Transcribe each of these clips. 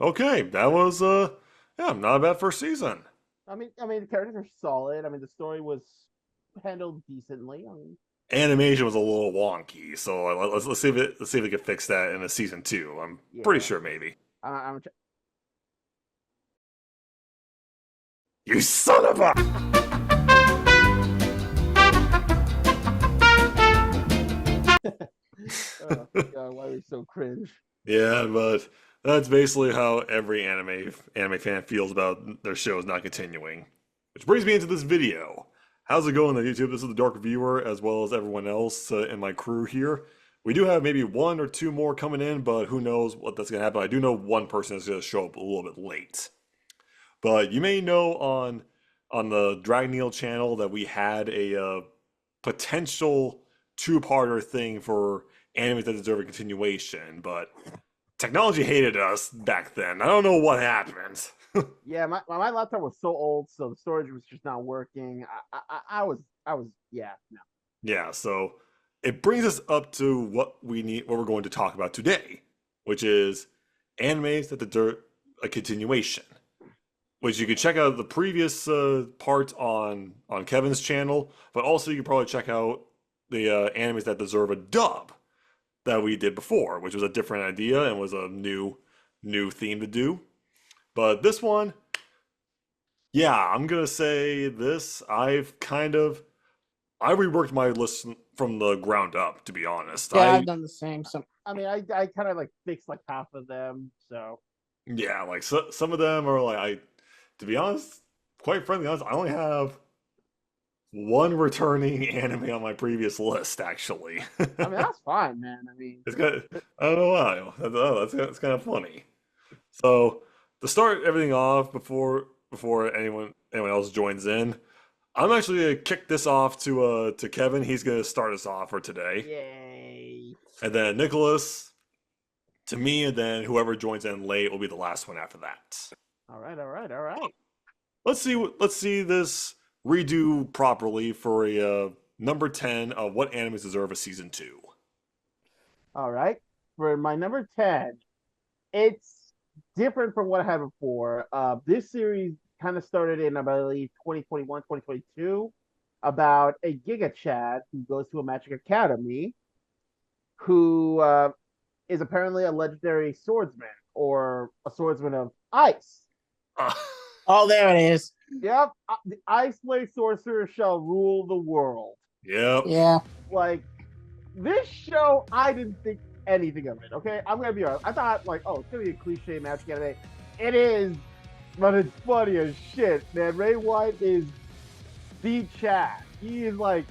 Okay, that was yeah, not a bad first season. I mean, the characters are solid. I mean, the story was handled decently. I mean, Animation was a little wonky, so let's see if let's see if they can fix that in a season two. I'm pretty yeah. sure maybe. I'm You son of a! oh God, why are we so cringe? Yeah, but that's basically how every anime fan feels about their shows not continuing. Which brings me into this video. How's it going on YouTube? This is the Dark Reviewer, as well as everyone else in my crew here. We do have maybe one or two more coming in, but who knows what that's going to happen. I do know one person is going to show up a little bit late. But you may know on the Dragneel channel that we had a potential two-parter thing for animes that deserve a continuation, but technology hated us back then. I don't know what happened. Yeah, my laptop was so old, so the storage was just not working. I was yeah, no. Yeah, so it brings us up to what we're going to talk about today, which is animes that deserve a continuation. Which you can check out the previous parts on Kevin's channel, but also you can probably check out the animes that deserve a dub that we did before, which was a different idea and was a new theme to do. But this one, yeah, I'm gonna say this. I reworked my list from the ground up, to be honest. Yeah, I've done the same. So I mean, I kind of like fixed like half of them, so Yeah, like some of them are like to be honest, quite frankly honest, I only have one returning anime on my previous list actually. I mean that's fine, man. I mean, It's got I don't know why. That's kind of funny. So to start everything off before anyone else joins in, I'm actually gonna kick this off to Kevin. He's gonna start us off for today, yay. and then Nicholas to me, and then whoever joins in late will be the last one after that. All right, all right, all right. Let's see this redo properly for a number 10 of what animes deserve a season 2. All right. For my number 10, it's different from what I had before. This series kind of started in, I believe, 2021, 2022, about a Giga Chad who goes to a magic academy who is apparently a legendary swordsman or a swordsman of ice. Uh, oh, there it is. Yep, the Ice Blade Sorcerer shall rule the world. yep. Yeah. Like, this show, I didn't think anything of it. Okay, I'm gonna be honest. I thought like, oh, it's gonna be a cliche magic anime. It is, but it's funny as shit, man. Ray White is the Chad. He is like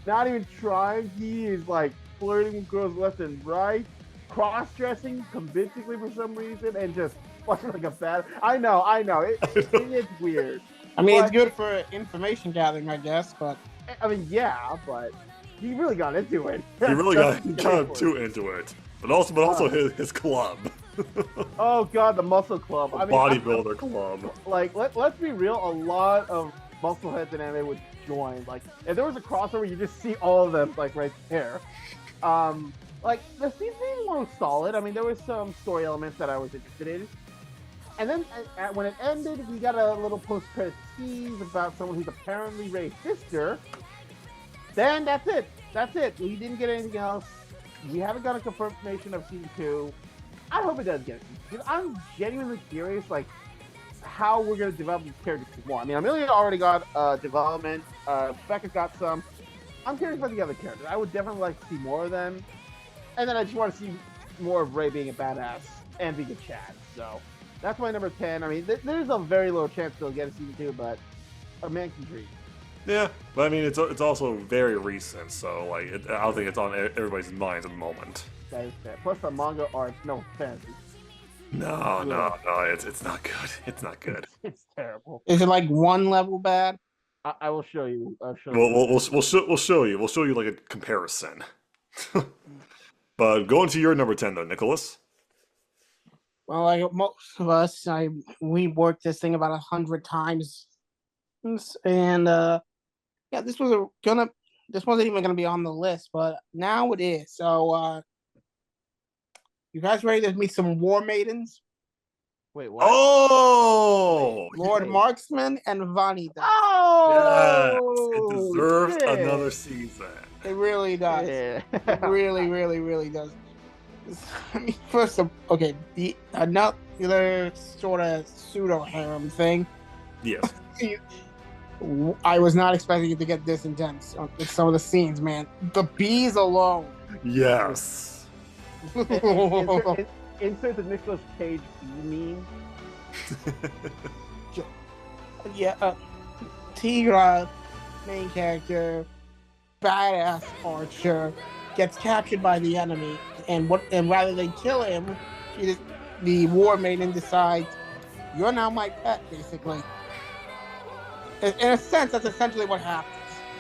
not even trying. He is like flirting with girls left and right, cross-dressing convincingly for some reason, and just fucking like a bad. I know. It's weird. I mean, it's But good for information gathering, I guess, but I mean, yeah, but he really got into it. He really That's got the kind scary of too part. into it, but also Uh, his club, oh god, the Muscle Club. the I mean, bodybuilder club. like let's be real. A lot of muscle heads in anime would join. Like, if there was a crossover, you just see all of them like right there. Like the season one was solid. I mean, there was some story elements that I was interested in. And then when it ended, we got a little post-credit tease about someone who's apparently Ray's sister. Then that's it. That's it. We didn't get anything else. We haven't got a confirmation of season 2. I hope it does get it. Because I'm genuinely curious, like, how we're going to develop these characters more. I mean, Amelia already got development. Becca got some. I'm curious about the other characters. I would definitely like to see more of them. And then I just want to see more of Ray being a badass and being a Chad. So that's my number 10. I mean, there's a very low chance they'll get a season 2, but a man can dream. Yeah, but I mean it's also very recent, so like I don't think it's on everybody's minds at the moment. That is fair. Plus, the manga art, no fantasy. No, it's not good. It's not good. It's terrible. is it like one level bad? I will show you. I'll show We'll you. we'll show you like a comparison. But going to your number 10 though, Nicholas. Well, like most of us, we worked this thing about 100 times, and yeah, this wasn't even gonna be on the list, but now it is. So, you guys ready to meet some war maidens? Wait, what? Oh, Lord Wait. Marksman and Vanitas. yes, it Wait. Oh, deserves another shit. season. It really does. Yeah. It really, really, really does. I mean, first of okay, the another sort of pseudo harem thing. Yes, I was not expecting it to get this intense with some of the scenes, man. The bees alone. yes. Insert the Nicolas Cage meme. Yeah, Tigra, main character, badass archer, gets captured by the enemy, and rather than kill him, the war maiden decides, "You're now my pet," basically. In a sense, that's essentially what happens.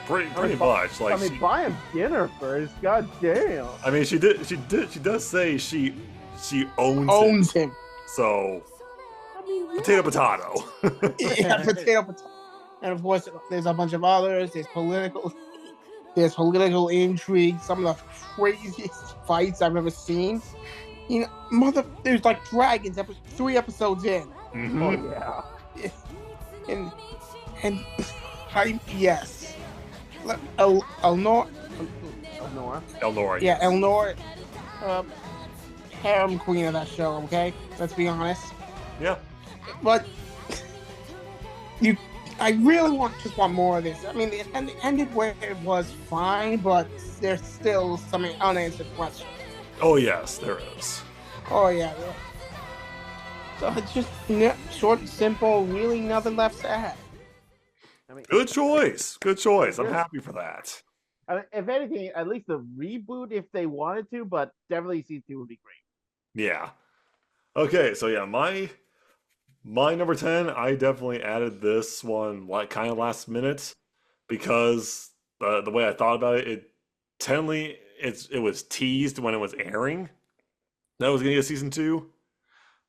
Pretty much. Like, buy him dinner first. God damn. I mean, she does say she owns him. So, I mean, potato. Yeah, potato. And of course, there's a bunch of others. There's political intrigue. Some of the craziest fights I've ever seen. You know, there's like dragons. 3 episodes in. Mhm. Oh yeah. And yes, Elnor. Elnora. Yeah, Elnor, harem queen of that show. Okay, let's be honest. Yeah. But I really just want more of this. I mean, it ended where it was fine, but there's still some unanswered questions. Oh yes, there is. Oh yeah. So it's just short and simple. Really, nothing left to add. I mean, Good choice. Good choice. I'm happy for that. I mean, if anything, at least a reboot if they wanted to, but definitely season 2 would be great. Yeah. Okay, so yeah, my number 10, I definitely added this one like kind of last minute because the way I thought about it, it was teased when it was airing that was gonna get season 2,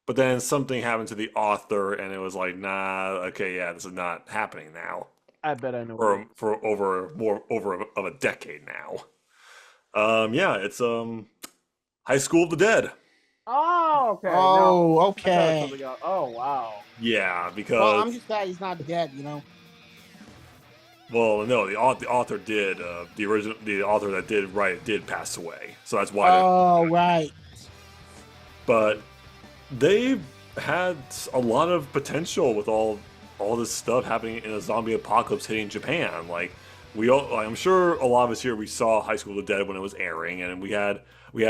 but then something happened to the author and it was like, nah, okay, yeah, this is not happening now. I bet I know. For over of a decade now. Yeah, it's High School of the Dead. Oh, okay. Oh, I okay. thought it was something else. Oh, wow. Yeah, because Well, I'm just glad he's not dead. You know. well, no, the author did the author that did write it did pass away, so that's why. Oh, right. But they've had a lot of potential with all this stuff happening in a zombie apocalypse hitting Japan. Like I'm sure a lot of us here we saw High School of the Dead when it was airing, and we had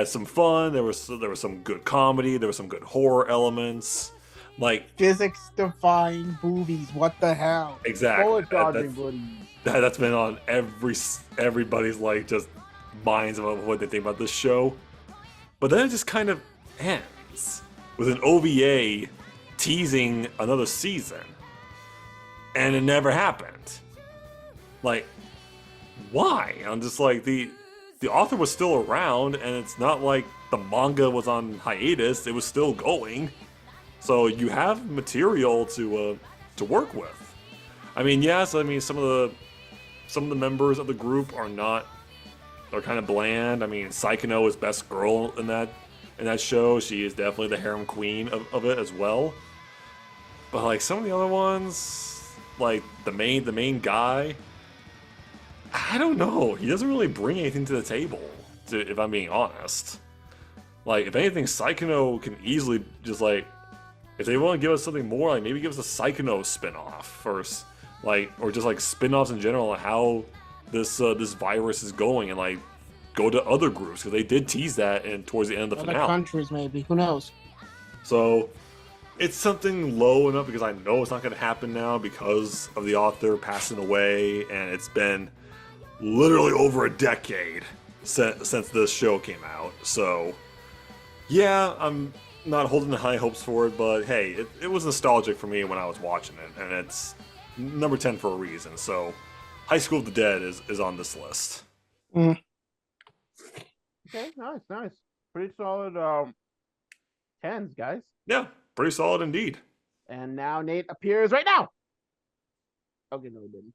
some fun. There was some good comedy. There was some good horror elements. Like physics defying boobies. What the hell? Exactly. Bullet dodging boobies. That's been on everybody's like just minds of what they think about this show. But then it just kind of ends with an OVA teasing another season. And it never happened. Like, why? I'm just like, the author was still around, and it's not like the manga was on hiatus. It was still going. So you have material to work with. I mean, yes, I mean some of the members of the group are kind of bland. I mean, Saikano is best girl in that show. She is definitely the harem queen of it as well. But like some of the other ones, like the main guy, I don't know. He doesn't really bring anything to the table, if I'm being honest. Like, if anything, Saikano can easily just like, if they want to give us something more, like maybe give us a Saikano spin-off or just like spin-offs in general on how this virus is going, and like go to other groups because they did tease that and towards the end of the finale. Other countries, maybe. Who knows? So it's something low enough because I know it's not going to happen now because of the author passing away, and it's been literally over a decade since this show came out. So yeah, I'm not holding high hopes for it, but hey, it was nostalgic for me when I was watching it, and it's number 10 for a reason. So High School of the Dead is on this list. Mm. Okay, nice. Pretty solid 10s, guys. Yeah, pretty solid indeed. And now Nate appears right now. Okay, no, he didn't.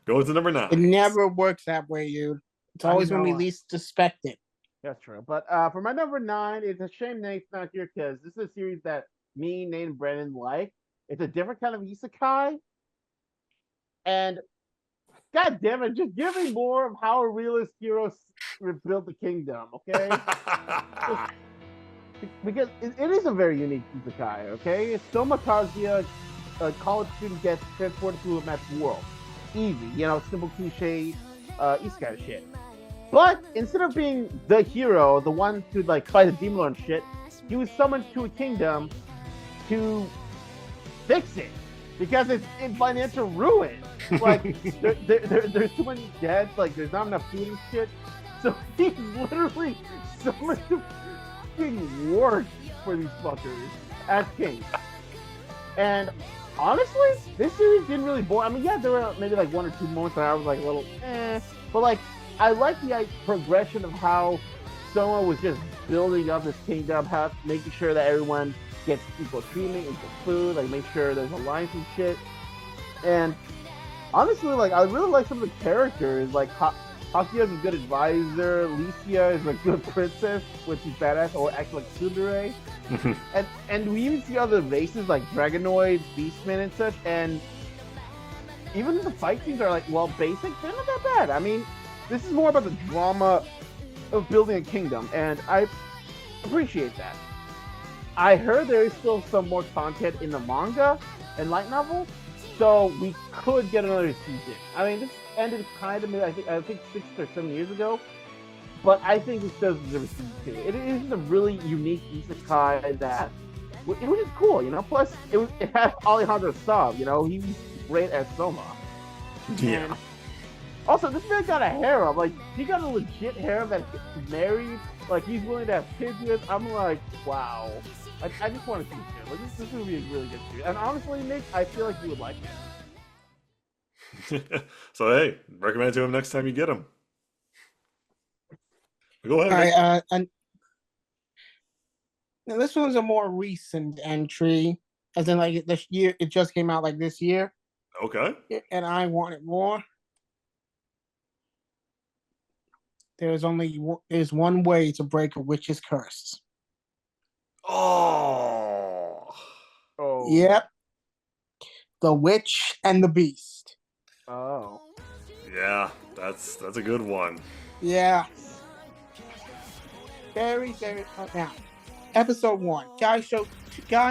Going to number 9. It never works that way, dude. It's always when we know. least suspect it. That's true. But for my number 9, it's a shame Nate's not here because this is a series that me, Nate, and Brandon like. It's a different kind of isekai, and god damn it, just give me more of how a realist hero rebuilt the kingdom, okay? Because it is a very unique isekai, okay? Soma Kaguya, a college student, gets transported to a magic world. Easy, simple cliche isekai shit. But instead of being the hero, the one to like fight a demon lord and shit, he was summoned to a kingdom to fix it because it's in financial ruin. Like there's too many dead, like there's not enough food and shit. So he's literally summoned to fucking work for these fuckers as king. And honestly, this series didn't really bore. I mean, yeah, there were maybe like 1 or 2 moments that I was like a little but like I like the progression of how Soma was just building up this kingdom, making sure that everyone gets equal treatment, equal food, like make sure there's alliance and shit. And honestly, like I really like some of the characters. Like Hakuya's a good advisor. Licia is a good princess, which is badass, or actually like tsundere. and we even see other races like Dragonoid, Beastmen, and such. And even the fight scenes are like, well, basic. They're not that bad. I mean, this is more about the drama of building a kingdom, and I appreciate that. I heard there is still some more content in the manga and light novel, so we could get another season. I mean, this ended kind of maybe I think 6 or 7 years ago, but I think it does deserve a season 2. It is a really unique isekai that it was just cool, Plus, it had Alejandro Saab, he was great as Soma. Yeah. And also, this man got a harem. Like, he got a legit harem that's married. Like, he's willing to have kids with. I'm like, wow. I just want to see it. Like, this would be a really good series. And honestly, Nick, I feel like you would like it. So, hey, recommend it to him next time you get him. Go ahead. All right, and now this one's a more recent entry, as in like this year. It just came out like this year. Okay. And I wanted more. There's one way to break a witch's curse. Oh. Yep. The Witch and the Beast. Oh. Yeah, that's a good one. Yeah. Very, very. Now, episode 1. Guy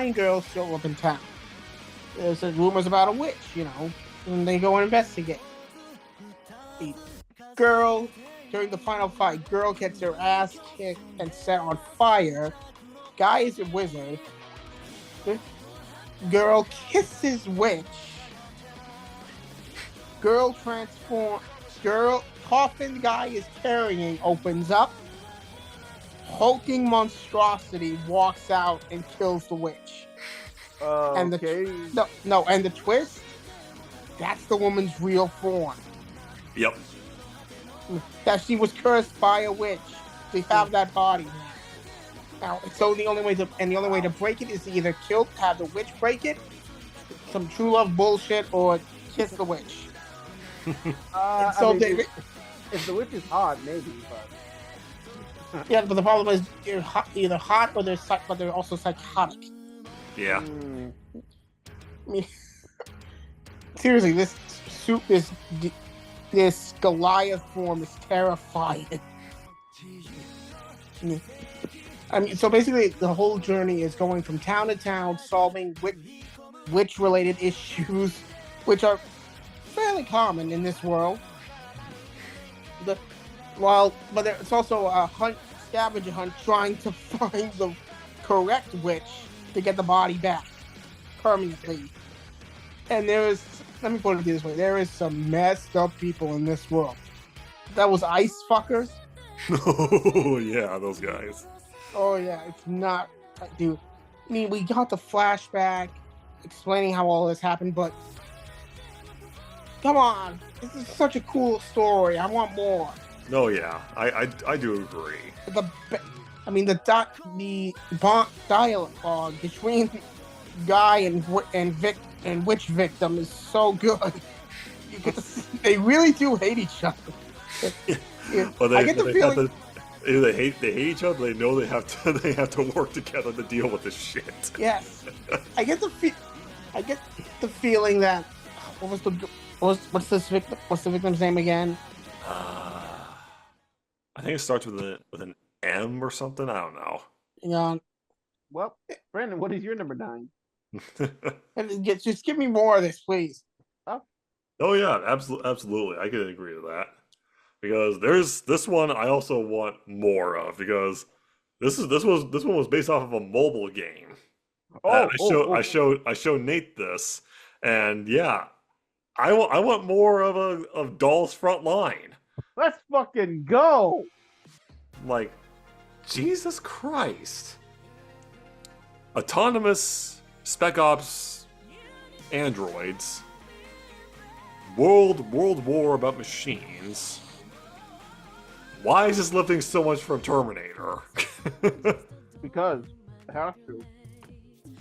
and girl show up in town. There's rumors about a witch, and they go and investigate. The girl, during the final fight, girl gets her ass kicked and set on fire. Guy is a wizard. Girl kisses witch. Girl coffin guy is carrying opens up. Hulking monstrosity walks out and kills the witch. And okay. And the twist, that's the woman's real form. Yep. That she was cursed by a witch to have that body. Now, so the only way to break it is to either have the witch break it, some true love bullshit, or kiss the witch. If the witch is hot, maybe, but yeah, but the problem is you're either hot or they're also psychotic. Yeah. I mean, seriously, this Goliath form is terrifying. I mean, so basically, the whole journey is going from town to town, solving witch-related issues, which are fairly common in this world. But it's also a scavenger hunt trying to find the correct witch to get the body back permanently. And let me put it this way, there is some messed up people in this world. That was ice fuckers. Oh, yeah, those guys. Oh, yeah, it's not, dude. I mean, we got the flashback explaining how all this happened, but come on, this is such a cool story. I want more. Oh, yeah, I do agree. The dialogue between Guy and witch victim is so good. They really do hate each other. Well, I get the feeling They hate each other. They know they have to work together to deal with this shit. Yes, I get the feeling that what's the victim's name again? I think it starts with an M or something. I don't know. You know, Well, Brandon, what is your number 9? and just give me more of this, please. Oh yeah, absolutely. I can agree to that because there's this one I also want more of because this one was based off of a mobile game. I showed Nate this, and yeah, I want more of Doll's Front Line. Let's fucking go! Like, Jesus Christ, autonomous Spec Ops androids. World War about machines. Why is this lifting so much from Terminator? Because I have to.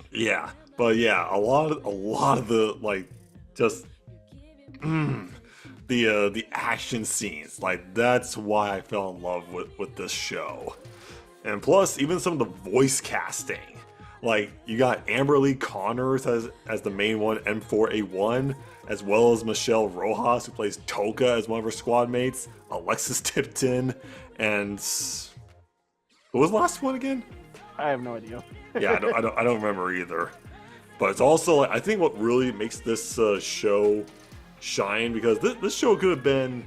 Yeah, but yeah, a lot of the like just the action scenes, like that's why I fell in love with this show. And plus, even some of the voice casting. Like, you got Amberly Connors as the main one, M4A1, as well as Michelle Rojas, who plays Toka as one of her squad mates, Alexis Tipton, and what was the last one again? I have no idea. Yeah, I don't remember either. But it's also, like, I think what really makes this show shine, because this show could have been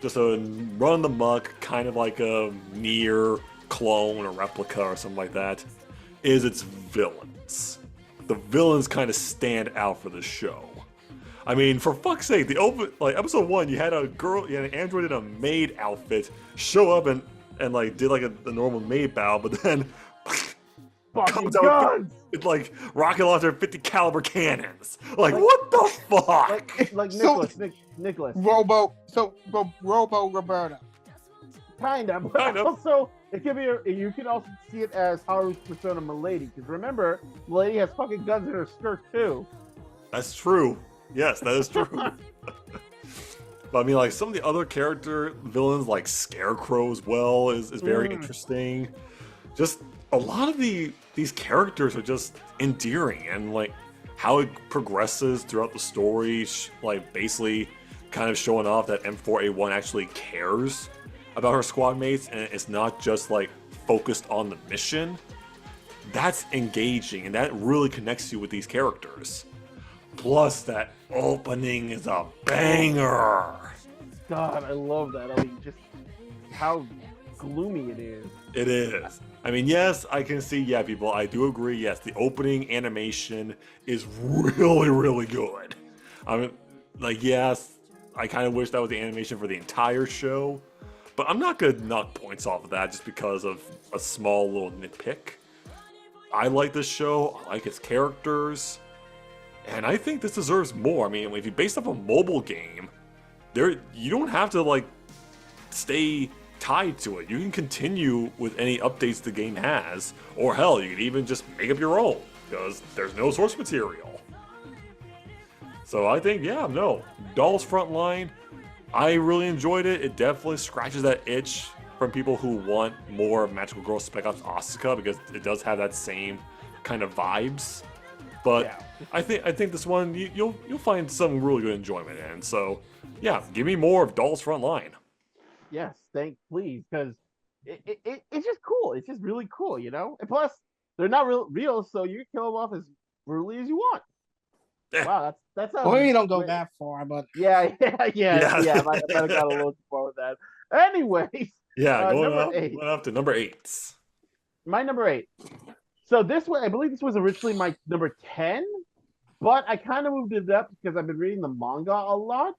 just a run the muck, kind of like a near clone or replica or something like that, is its villains. The villains kind of stand out for the show. I mean, for fuck's sake, episode 1, you had an android in a maid outfit show up and like did like a normal maid bow, but then comes out with like rocket launcher 50 caliber cannons. Like what the fuck? Like Nicholas. Robo Roberta. Kind of, but also it could be. You can also see it as Haru's persona, Milady. Because remember, Milady has fucking guns in her skirt too. That's true. Yes, that is true. But I mean, like some of the other character villains, like Scarecrow as well, is very interesting. Just a lot of these characters are just endearing, and like how it progresses throughout the story, like basically kind of showing off that M4A1 actually cares about her squad mates, and it's not just like focused on the mission. That's engaging, and that really connects you with these characters. Plus, that opening is a banger. God, I love that. I mean, just how gloomy it is. It is. I mean, yes, I can see, yeah, people, I do agree, yes, the opening animation is really, really good. I mean, like, yes, I kind of wish that was the animation for the entire show, but I'm not going to knock points off of that just because of a small little nitpick. I like this show, I like its characters, and I think this deserves more. I mean, if you base up a mobile game, you don't have to, like, stay tied to it. You can continue with any updates the game has, or hell, you can even just make up your own, because there's no source material. So I think, yeah, no, Doll's Front Line, I really enjoyed it. It definitely scratches that itch from people who want more Magical Girl Spec Ops Asuka, because it does have that same kind of vibes. But yeah. I think this one you'll find some really good enjoyment in. So yeah, give me more of Doll's Front Line. Yes, please, because it's just cool. It's just really cool, you know. And plus, they're not real, so you can kill them off as brutally as you want. Wow, that's well, you don't go that far, but yeah. I might have got a little too far with that. Anyways, yeah, going up to number 8. My number 8. So this one, I believe this was originally my number 10, but I kind of moved it up because I've been reading the manga a lot.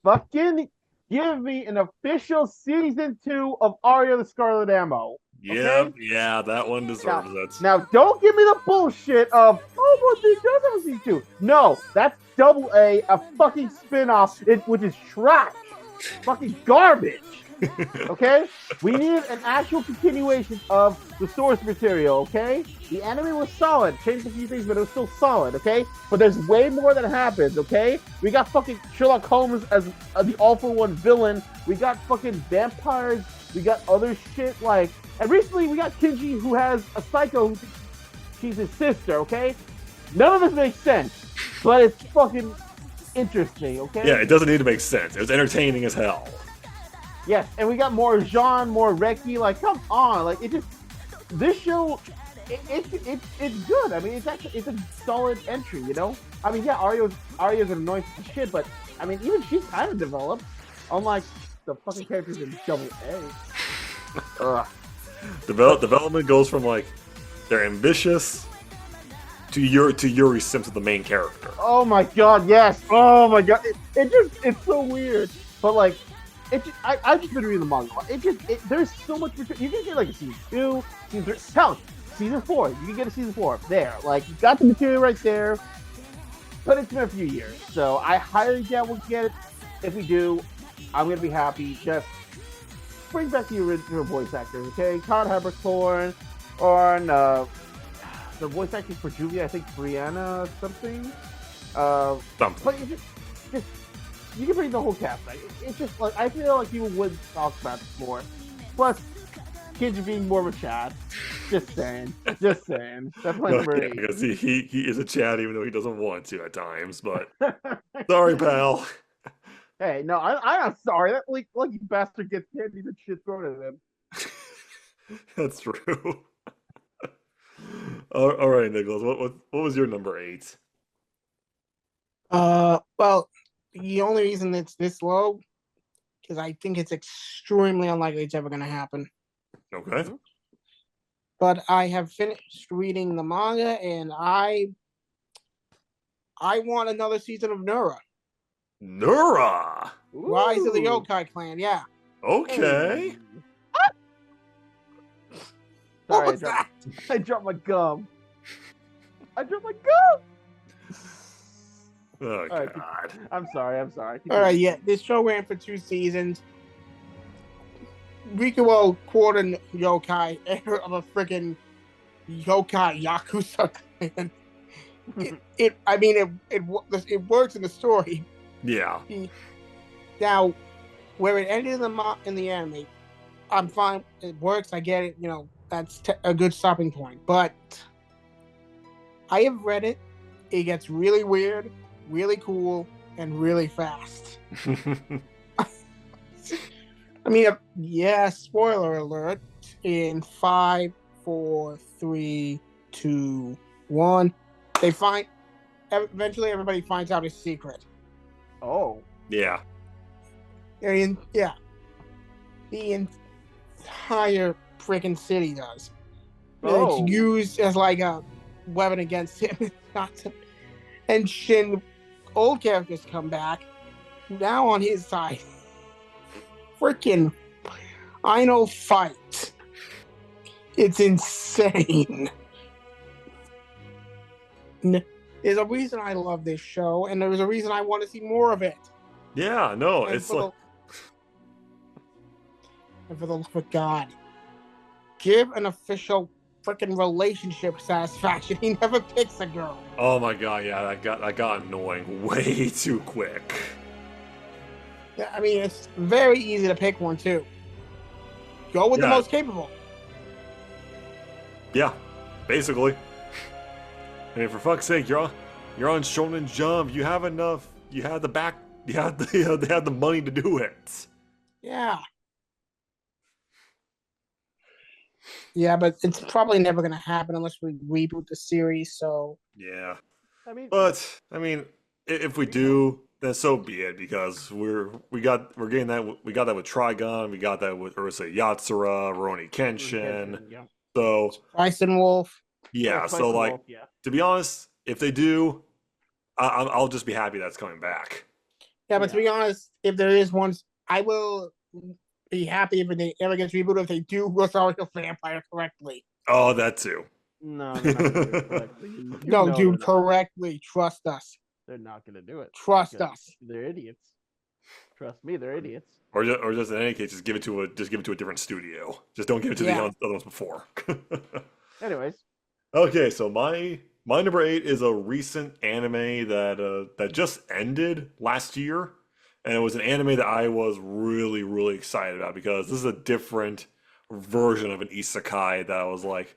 Fucking give me an official season 2 of Aria the Scarlet Ammo. Okay? Yeah, that one deserves it. Now, don't give me the bullshit of, but they does have a season 2. No, that's AA, a fucking spin-off, which is trash. Fucking garbage. Okay? We needed an actual continuation of the source material, okay? The anime was solid. Changed a few things, but it was still solid, okay? But there's way more that happens, okay? We got fucking Sherlock Holmes as the all-for-one villain. We got fucking vampires We got other shit like, and recently we got Kinji who has a psycho who thinks she's his sister. Okay, none of this makes sense, but it's fucking interesting. Okay. Yeah, it doesn't need to make sense. It was entertaining as hell. Yes, and we got more Jean, more Reki. Like, come on, like it just this show, it's good. I mean, it's a solid entry. You know, I mean, yeah, Arya's an annoying piece of shit, but I mean, even she's kind of developed, unlike the fucking characters in Double A. Ugh. Development goes from like they're ambitious to Yuri Simpson, the main character. Oh my god, yes. Oh my god, it's so weird, but like. I've just been reading the manga. There's so much. You can get like a season 2, season 3, hell, season 4. You can get a season 4 there. Like you got the material right there, but it's been a few years, so I highly doubt we'll get it. If we do, I'm gonna be happy. Just bring back the original voice actors, okay? Todd Haberkorn, or the voice actors for Julia, I think Brianna something. Something. But just you can bring the whole cast back. It's just like I feel like people would talk about this more. Plus, kids being more of a Chad. Just saying. Just saying. That's my number 8. Because he is a Chad even though he doesn't want to at times. But sorry, pal. Hey, no, I'm not sorry. That like you bastard gets candy and shit thrown at him. That's true. All right, Nicholas. What was your number 8? Well, the only reason it's this low is I think it's extremely unlikely it's ever going to happen. Okay. But I have finished reading the manga, and I want another season of Nura. Nura! Rise of the Yokai Clan, yeah. Okay. Sorry, I dropped my gum. I dropped my gum! Oh, right, God. I'm sorry. All right, yeah. This show ran for 2 seasons. Rikuo quarter yokai of a freaking yokai yakuza clan. It works in the story. Yeah. Now, where it ended in the anime, I'm fine. It works. I get it. You know, that's a good stopping point. But I have read it. It gets really weird, really cool, and really fast. I mean, yeah, spoiler alert. In 5, 4, 3, 2, 1, eventually everybody finds out his secret. Oh. Yeah. The entire freaking city does. Oh. It's used as like a weapon against him. And Shin, old characters come back. Now on his side. Freaking Aino fight. It's insane. There's a reason I love this show, and there's a reason I want to see more of it. Yeah, no, And it's like... And for the love of God, give an official freaking relationship satisfaction. He never picks a girl. Oh my god, yeah, that got annoying way too quick. Yeah, I mean, it's very easy to pick one, too. Go with the most capable. Yeah, basically. I mean, for fuck's sake, you're on Shonen Jump. You have enough. You have the back. You have they have the money to do it. Yeah. Yeah, but it's probably never going to happen unless we reboot the series. So. Yeah. But if we do, then so be it. Because we got that with Trigon. We got that with Urusei Yatsura, Rurouni Kenshin. Yeah. So. Bison Wolf. Yeah. So like, to be honest, if they do, I'll just be happy that's coming back. Yeah, but to be honest, if there is one, I will be happy if they ever gets rebooted if they do Rosario Vampire correctly. Oh, that too. No, they're not gonna do it correctly. No, dude, correctly. Trust us. They're not gonna do it. Trust us. They're idiots. Trust me, they're idiots. Or just in any case, just give it to a different studio. Just don't give it to the other ones before. Anyways. Okay, so my number 8 is a recent anime that just ended last year, and it was an anime that I was really, really excited about because this is a different version of an isekai that I was like,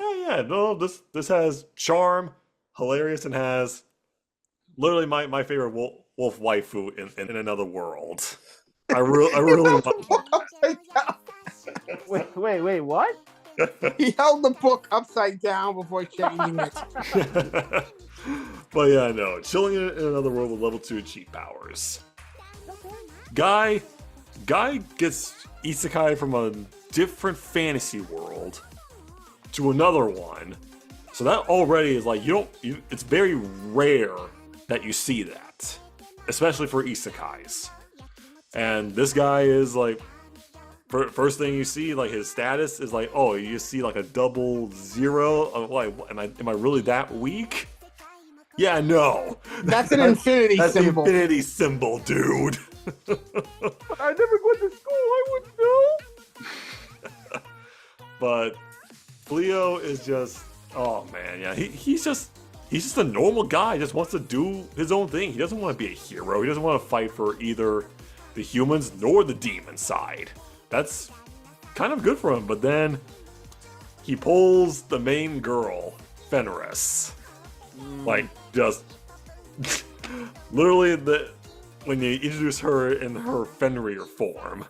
oh yeah, no, this has charm, hilarious, and has literally my favorite wolf waifu in another world. I really want Upside down. Wait, what? He held the book upside down before changing it. But yeah, no, chilling in another world with level 2 cheat powers. Guy gets isekai from a different fantasy world to another one. So that already is like it's very rare that you see that, especially for isekais. And this guy is like, first thing you see, like his status is like, oh, you see like a 00. Like, am I really that weak? Yeah, no. That's an infinity That's symbol. the infinity symbol, dude. I never went to school. I wouldn't know. But Cleo is just, oh man, yeah, he's just a normal guy. He just wants to do his own thing. He doesn't want to be a hero. He doesn't want to fight for either the humans nor the demon side. That's kind of good for him. But then he pulls the main girl, Fenris, like just literally when you introduce her in her Fenrir form,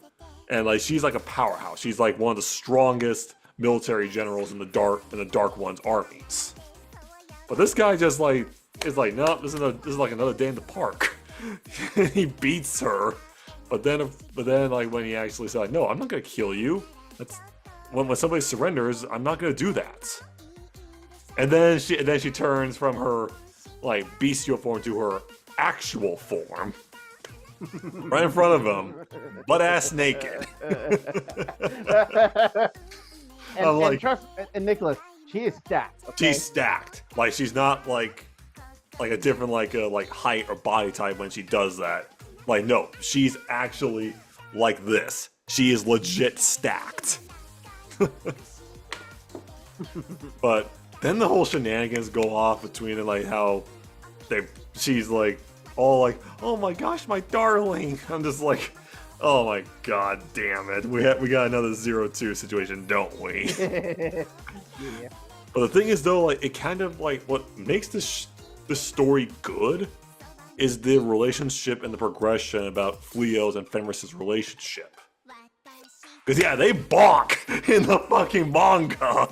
and like she's like a powerhouse. She's like one of the strongest military generals in the Dark One's armies. But this guy just like is like, no, this is like another day in the park. He beats her, but then like when he actually said, like, no, I'm not gonna kill you. That's when somebody surrenders, I'm not gonna do that. And then she turns from her like bestial form to her actual form. Right in front of him, butt ass naked. And Nicholas, she is stacked. Okay? She's stacked. Like she's not like a different like height or body type when she does that. Like no, she's actually like this. She is legit stacked. But then the whole shenanigans go off between it, like how she's like all like, oh my gosh, my darling. I'm just like, oh my god damn it. We got another 0-2 situation, don't we? Yeah. But the thing is though, like it kind of like what makes this story good is the relationship and the progression about Fleo's and Fenris's relationship. Because yeah, they bonk in the fucking manga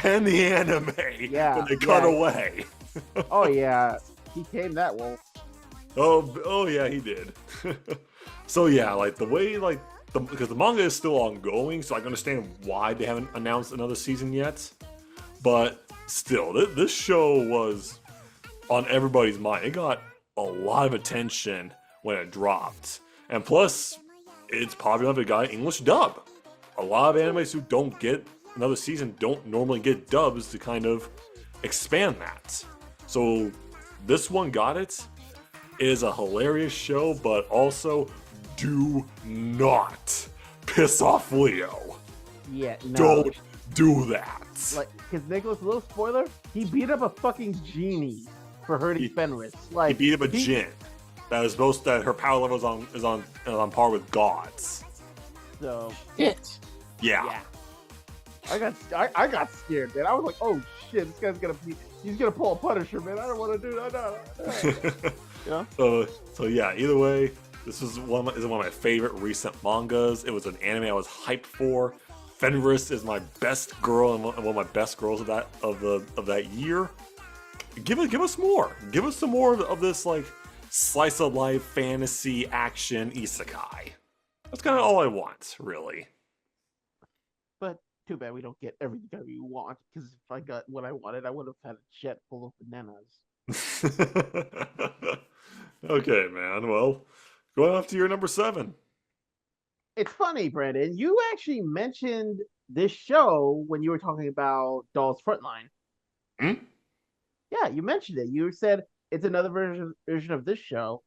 and the anime when they cut away. Oh yeah, he came that well. Oh yeah, he did. So yeah, like the way because the manga is still ongoing, so I can understand why they haven't announced another season yet. But still, this show was on everybody's mind. It got a lot of attention when it dropped, and plus, it's popular enough to got English dub. A lot of animes who don't get another season don't normally get dubs to kind of expand that. So this one got it. It is a hilarious show, but also do not piss off Leo. Yeah, no. Don't do that. Like, because Nicholas, a little spoiler, he beat up a fucking genie for hurting Fenris. Like He beat up a Jin that her power level is on par with gods. So Shit. Yeah. I got scared, man. I was like, oh shit, this guy's he's gonna pull a Punisher, man. I don't want to do that. No. Yeah. So yeah. Either way, this is one of my favorite recent mangas. It was an anime I was hyped for. Fenris is my best girl and one of my best girls of that year. Give us more. Give us some more of this like slice of life fantasy action isekai. That's kind of all I want, really. But too bad we don't get everything we want. Because if I got what I wanted, I would have had a jet full of bananas. Okay, man. Well, going off to your number 7. It's funny, Brandon. You actually mentioned this show when you were talking about Doll's Frontline. Hmm? Yeah, you mentioned it. You said it's another version of this show.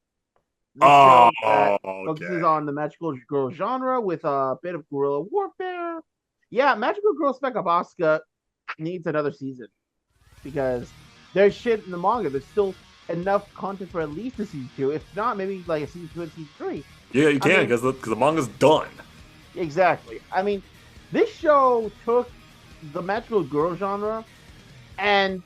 Oh, that okay. focuses on the magical girl genre with a bit of guerrilla warfare. Yeah, Magical Girl Spec of Asuka needs another season because there's shit in the manga. There's still enough content for at least a season 2. If not, maybe like a season 2 and season 3. Yeah, you I can mean- because the manga's done. Exactly. I mean, this show took the magical girl genre and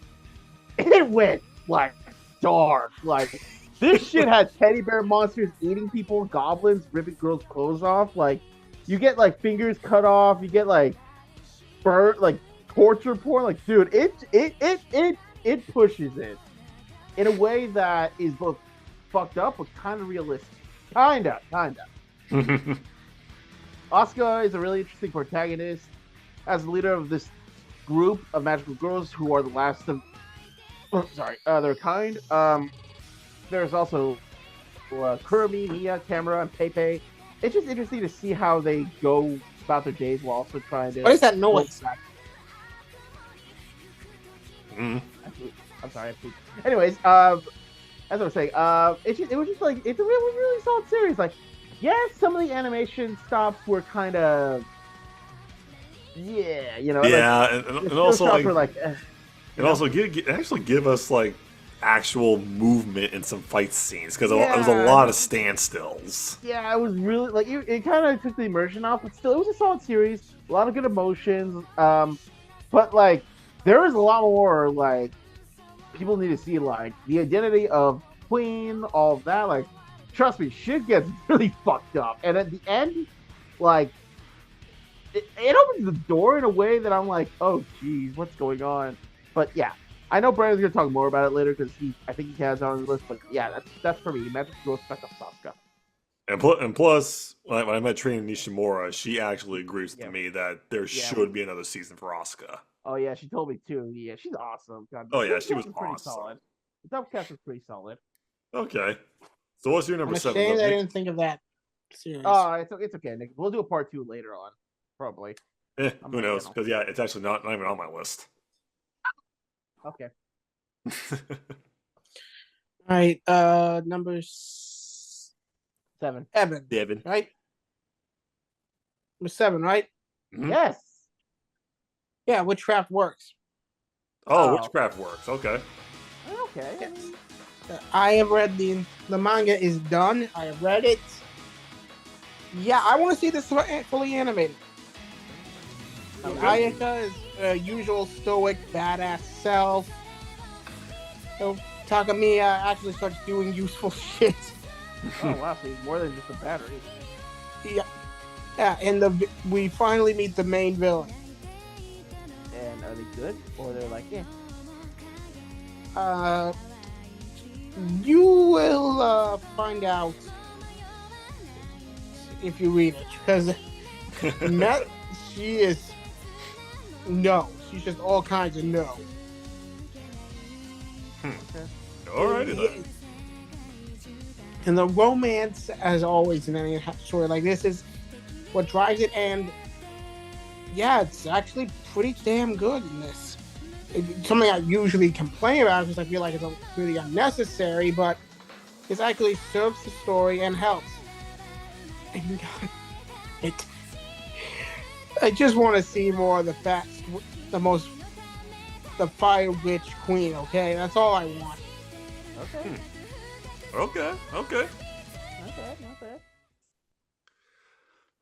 it went like dark. Like this shit had teddy bear monsters eating people, goblins ripping girls' clothes off. Like you get like fingers cut off. You get like like torture porn. Like dude, it pushes it in a way that is both fucked up but kind of realistic. Kinda. Asuka is a really interesting protagonist as the leader of this group of magical girls who are the last of their kind. There's also Kurumi, Mia, Camera, and Pepe. It's just interesting to see how they go about their days while also trying to. What is that noise? Mm. I'm sorry. Anyways, as I was saying, it was just like it's a really solid series. Like, yes, some of the animation stops were kind of, yeah, you know, Yeah, like, and the also stops like, were like, and also actually give us like actual movement in some fight scenes because it was a Yeah. lot of standstills. yeah, it was really like it kind of took the immersion off, but still, it was a solid series. A lot of good emotions. But like, there is a lot more like people need to see like the identity of Queen, all of that. Like, trust me, shit gets really fucked up, and at the end, like, it opens the door in a way that I'm like, oh geez, what's going on? But yeah, I know Brandon's gonna talk more about it later because I think he has it on his list. But yeah, that's for me. Magic Girl Spec Sasuke. And plus, when I met Trina Nishimura, she actually agrees with Yeah. me that there should be another season for Asuka. Oh yeah, she told me too. Yeah, she's awesome. God, Oh, yeah, the she was cast is pretty awesome. solid. The cast is pretty solid. Okay, so what's your I'm number 7? ashamed though, I Nick? didn't think of that series. Oh, it's okay, Nick. We'll do a part 2 later on, probably. Who my knows? channel. Because yeah, it's actually not even on my list. Okay. All right, number 7. 7, Devin. right? Number 7, right? Mhm. Yes. Yeah, Witchcraft works. Oh, Oh. Witchcraft works. Okay. Okay. I mean, I have read the manga is done. I have read it. Yeah, I want to see this fully animated. Okay. Ayaka is usual stoic, badass self. So Takamiya actually starts doing useful shit. oh wow, so he's more than just a battery. Yeah, and we finally meet the main villain. And are they good, or they're like, yeah? You will find out if you read it, because she is no. She's just all kinds of no. Alrighty then. And the romance, as always in any story like this, is what drives it. And yeah, it's actually pretty damn good in this. It's something I usually complain about because I feel like it's really unnecessary, but it actually serves the story and helps. And I just want to see more of the Fire Witch Queen. Okay, that's all I want. Okay. Okay. Okay. Okay.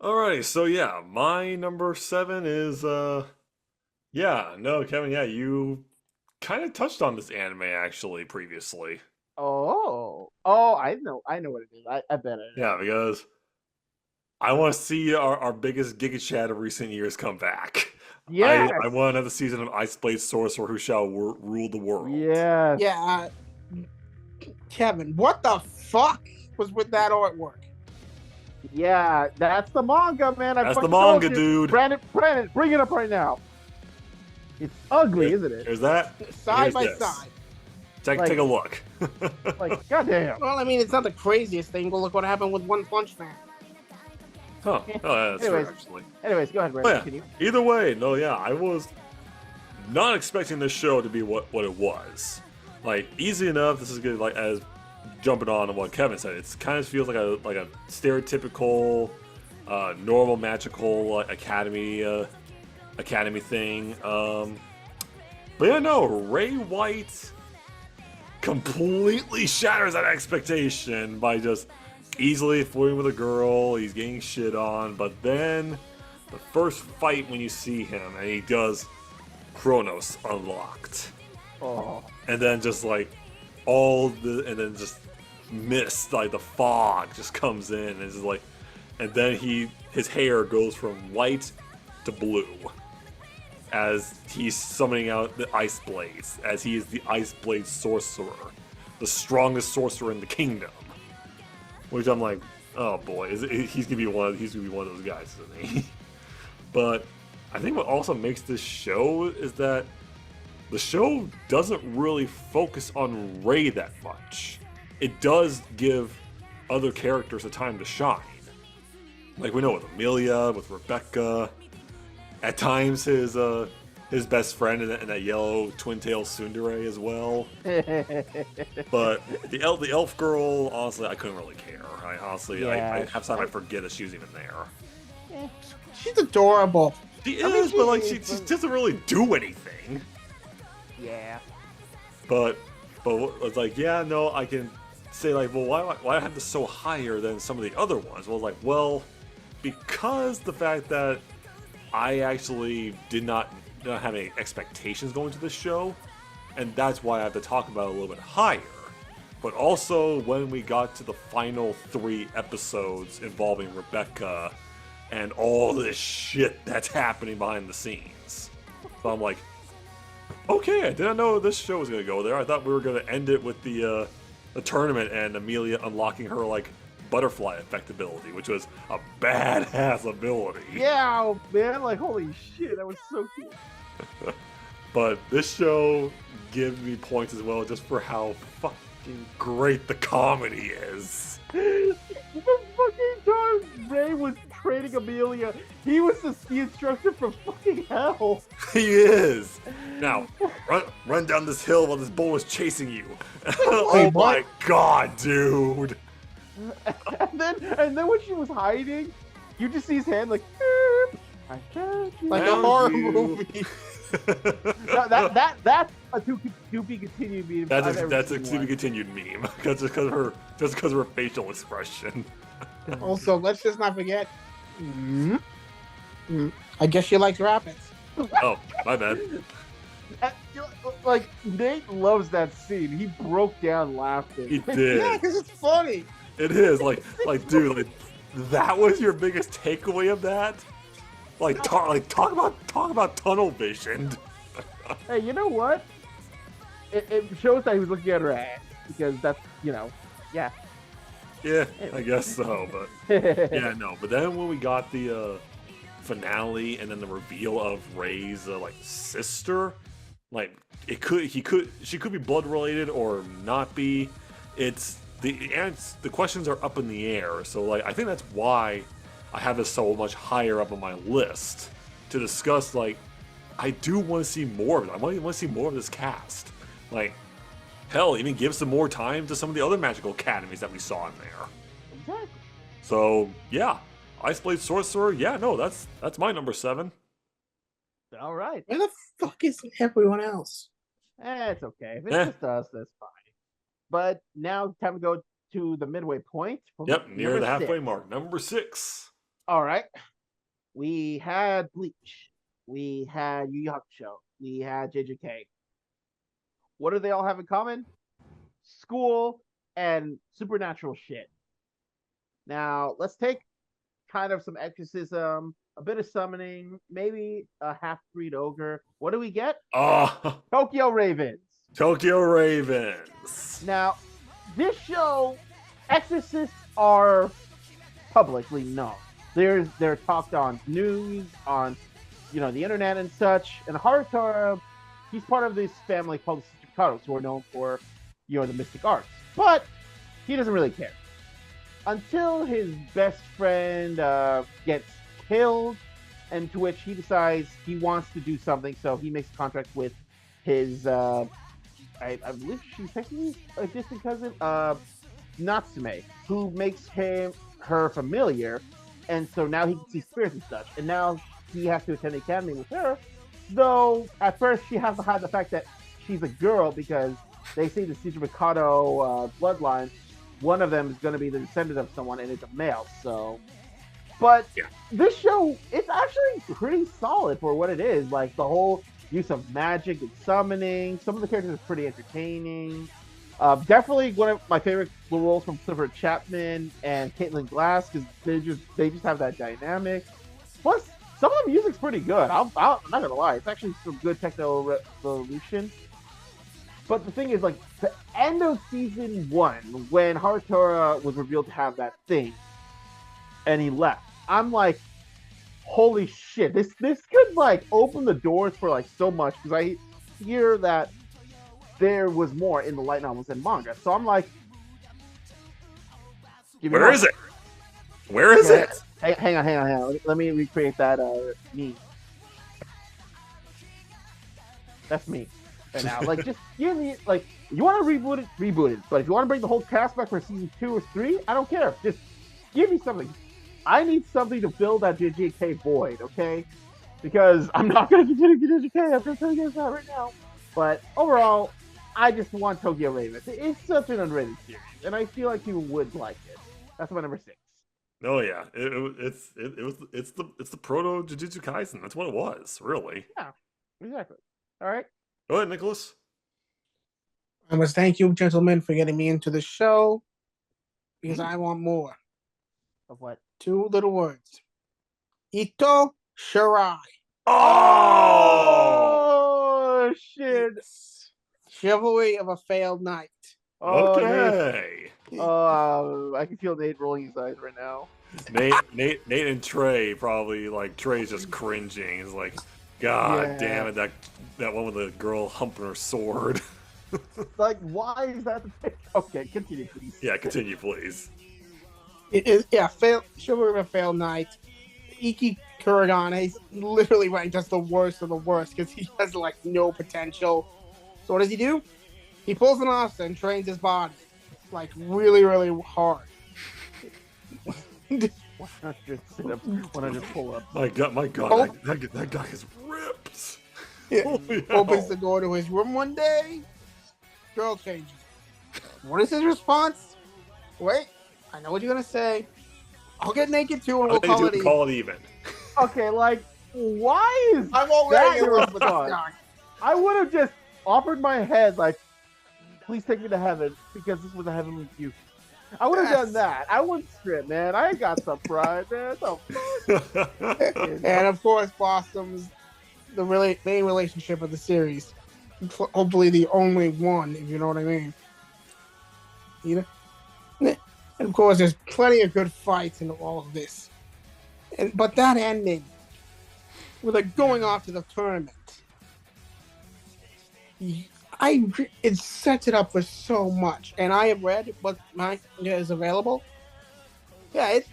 Alrighty. So yeah, my number 7 is Kevin. Yeah, you kind of touched on this anime actually previously. Oh, I know what it is. I bet it is. Yeah, because I want to see our biggest Giga Chad of recent years come back. Yes. I want another season of Ice Blade Sorcerer who shall rule the world. Yes. Yeah, Kevin, what the fuck was with that artwork? Yeah, that's the manga, man. That's the fucking told manga, you. dude. Brandon, bring it up right now. It's ugly, isn't it? There's that. Side Here's by this. side. Take Like- a look. Like, goddamn. Well, I mean, it's not the craziest thing, but look what happened with One Punch Man. Huh. Oh, yeah, that's true, Anyways. actually. Anyways, go ahead, Oh, Brandon. yeah. Continue. Either way, no, yeah, I was not expecting this show to be what it was. Like, easy enough. This is good. Like, as jumping on what Kevin said, it kind of feels like a stereotypical, normal magical academy thing. But yeah, no, Ray White completely shatters that expectation by just easily flirting with a girl. He's getting shit on, but then the first fight when you see him and he does Chronos unlocked, Oh. and then just like and then just mist, like the fog just comes in and it's just like, and then his hair goes from white to blue as he's summoning out the Ice Blades, as he is the Ice Blade sorcerer, the strongest sorcerer in the kingdom. Which I'm like, oh boy, he's gonna be one of those guys, isn't he? But I think what also makes this show is that the show doesn't really focus on Rey that much. It does give other characters a time to shine. Like we know with Amelia, with Rebecca, at times his best friend and that yellow twin-tail tsundere as well. But the elf girl, honestly, I couldn't really care. I half the time I forget that she was even there. She's adorable. She is, but like she doesn't really do anything. Yeah. But it's like, yeah, no, I can say like, well, why I have this so higher than some of the other ones? Well, because the fact that I actually did not have any expectations going to this show, and that's why I have to talk about it a little bit higher. But also when we got to the final 3 episodes involving Rebecca and all this shit that's happening behind the scenes. So I'm like, okay, I didn't know this show was gonna go there. I thought we were gonna end it with the tournament and Amelia unlocking her like butterfly effect ability, which was a badass ability. Yeah, man, like holy shit, that was so cool. But this show gives me points as well just for how fucking great the comedy is. The fucking time Ray was training Amelia, he was the instructor from fucking hell. He is. Now, run down this hill while this bull is chasing you. Oh my god, dude. And then when she was hiding, you just see his hand like, I found you. Like a horror movie. No, that's a to be continued meme. That's a to be continued meme. Just because of her facial expression. Also, let's just not forget. I guess she likes rabbits. Oh, my bad. Like Nate loves that scene. He broke down laughing. He did. Yeah, because it's funny. It is like dude, like that was your biggest takeaway of that. Like talk about tunnel vision. Hey, you know what? It shows that he was looking at her ass because that's yeah. Yeah, I guess so, but yeah, no. But then when we got the finale and then the reveal of Rey's like sister, like she could be blood related or not be. It's the questions are up in the air. So like I think that's why I have this so much higher up on my list to discuss. Like I do want to see more of it. I want to see more of this cast. Like hell, even give some more time to some of the other magical academies that we saw in there. Exactly. So yeah, Ice Blade Sorcerer. Yeah, no, that's my number 7. All right. Where the fuck is everyone else? It's okay. If it's just us, that's fine. But now time to go to the midway point. Yep, near Number the halfway 6. mark. Number 6. All right. We had Bleach. We had Yu Yu Hakusho. We had JJK. What do they all have in common? School and supernatural shit. Now, let's take kind of some exorcism, a bit of summoning, maybe a half-breed ogre. What do we get? Oh, Tokyo Ravens. Tokyo Ravens. Now, this show, exorcists are publicly known. They're talked on news, on the internet and such. And Harutora, he's part of this family called the Tsuchikaros, who are known for the mystic arts. But he doesn't really care until his best friend gets killed, and to which he decides he wants to do something. So he makes a contract with his I believe she's technically a distant cousin, Natsume, who makes her familiar, and so now he can see spirits and such. And now he has to attend the academy with her, though at first she has to hide the fact that she's a girl because they say the Caesar Mikado bloodline, one of them is going to be the descendant of someone, and it's a male. So, but Yeah. this show, it's actually pretty solid for what it is. Like the whole use of magic and summoning. Some of the characters are pretty entertaining. Definitely one of my favorite roles from Clifford Chapman and Caitlin Glass because they just have that dynamic. Plus, some of the music's pretty good. I'm not gonna lie, it's actually some good techno revolution. But the thing is, like the end of season 1, when Harutora was revealed to have that thing, and he left, I'm like, holy shit, this could like open the doors for like so much because I hear that there was more in the light novels and manga. So I'm like, Where is it? Where is it? Hang on. Let me recreate that meme. That's me right now. Like, just give me like you want to reboot it. But if you want to bring the whole cast back for season 2 or 3, I don't care. Just give me something. I need something to fill that JJK void, okay? Because I'm not gonna continue JJK. I'm gonna tell you guys that right now. But overall, I just want Tokyo Raven. It's such an underrated series, and I feel like you would like it. That's my number 6. Oh yeah, it's the proto Jujutsu Kaisen. That's what it was, really. Yeah, exactly. All right. Go ahead, Nicholas. I must thank you, gentlemen, for getting me into the show because I want more. Of what? 2 little words. Ito Shirai. Oh shit! Chivalry of a failed knight. Oh, Okay. I can feel Nate rolling his eyes right now. Nate and Trey probably like Trey's just cringing. He's like, God damn it, that one with the girl humping her sword. Like, why is that the thing? Okay, continue, please. Yeah, continue, please. Chivalry of a failed knight. Iki Kuragane is literally ranked as the worst of the worst because he has like no potential. So what does he do? He pulls an off and trains his body like really, really hard. 100 sit-ups, 100 pull-ups. My God, that guy is ripped. Opens the door to his room one day. Girl changes. What is his response? Wait, I know what you're gonna say. I'll get naked too, and we'll call it even. Okay, like, why is I'm already that in love with this response? guy. I would have just offered my head, like, please take me to heaven because this was a heavenly gift. I would have done that. I wouldn't strip, man. I got some pride, man. And of course, blossoms the main relationship of the series. Hopefully, the only one, if you know what I mean. You know, and of course, there's plenty of good fights in all of this. But that ending, with it going off to the tournament, it sets it up for so much. And I have read what manga is available. Yeah, it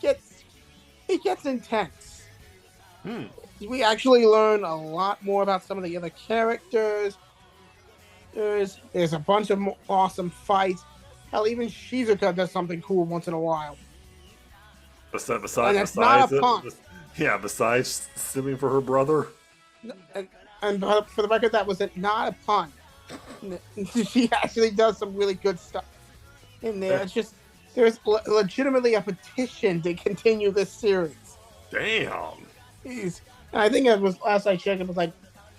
gets intense. We actually learn a lot more about some of the other characters. There's a bunch of awesome fights. Hell, even Shizuka does something cool once in a while. Besides, not a pun. Besides stimming for her brother. And for the record, that was not a pun. She actually does some really good stuff in there. It's just there's legitimately a petition to continue this series. Damn. Jeez. And I think it was last I checked, it was like